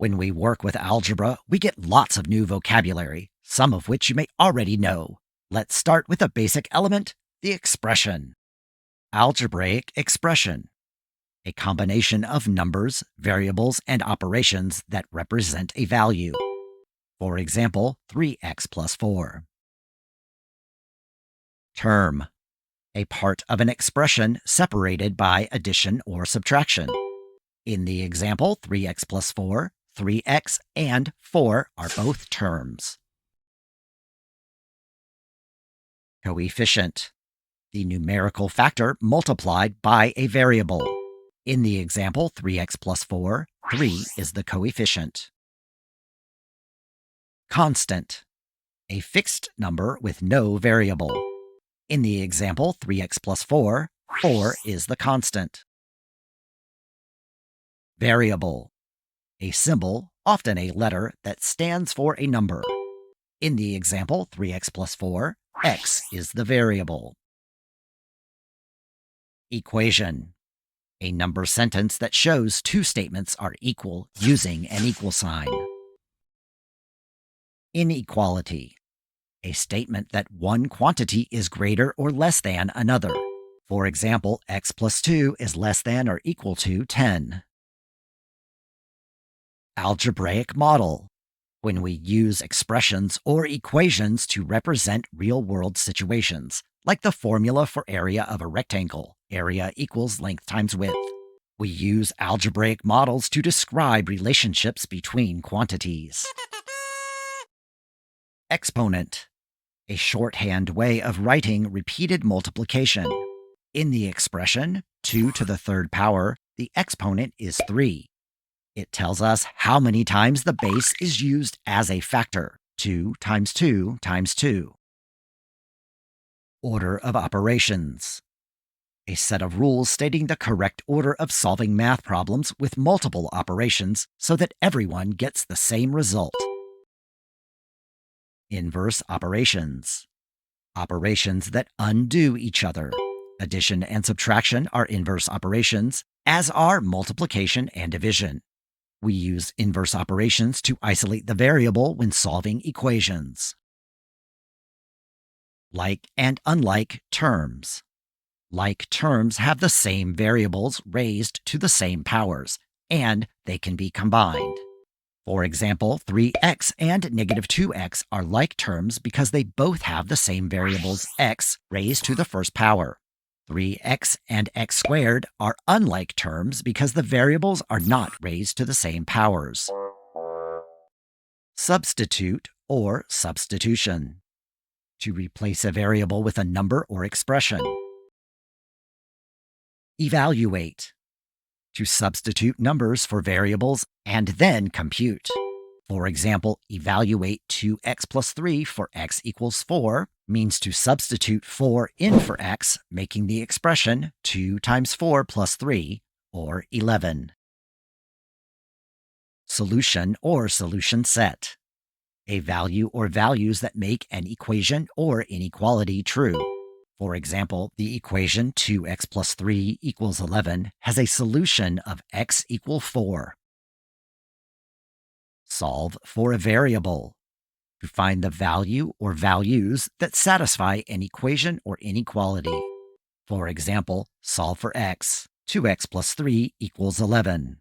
When we work with algebra, we get lots of new vocabulary, some of which you may already know. Let's start with a basic element, the expression. Algebraic expression. A combination of numbers, variables, and operations that represent a value. For example, 3x plus 4. Term. A part of an expression separated by addition or subtraction. In the example, 3x plus 4, 3x and 4 are both terms. Coefficient. The numerical factor multiplied by a variable. In the example, 3x plus 4, 3 is the coefficient. Constant. A fixed number with no variable. In the example, 3x plus 4, 4 is the constant. Variable. A symbol, often a letter, that stands for a number. In the example, 3x plus 4, x is the variable. Equation. A number sentence that shows two statements are equal using an equal sign. Inequality. A statement that one quantity is greater or less than another. For example, x plus 2 is less than or equal to 10. Algebraic model. When we use expressions or equations to represent real-world situations, like the formula for area of a rectangle, area equals length times width. We use algebraic models to describe relationships between quantities. Exponent. A shorthand way of writing repeated multiplication. In the expression 2 to the third power, the exponent is 3. It tells us how many times the base is used as a factor, 2 times 2 times 2. Order of operations. A set of rules stating the correct order of solving math problems with multiple operations so that everyone gets the same result. Inverse operations. Operations that undo each other. Addition and subtraction are inverse operations, as are multiplication and division. We use inverse operations to isolate the variable when solving equations. Like and unlike terms. Like terms have the same variables raised to the same powers, and they can be combined. For example, 3x and negative 2x are like terms because they both have the same variables x raised to the first power. 3x and x squared are unlike terms because the variables are not raised to the same powers. Substitute or substitution. To replace a variable with a number or expression. Evaluate. To substitute numbers for variables and then compute. For example, evaluate 2x plus 3 for x equals 4 means to substitute 4 in for x, making the expression 2 times 4 plus 3, or 11. Solution or solution set. A value or values that make an equation or inequality true. For example, the equation 2x plus 3 equals 11 has a solution of x equal 4. Solve for a variable. To find the value or values that satisfy an equation or inequality. For example, solve for x. 2x plus 3 equals 11.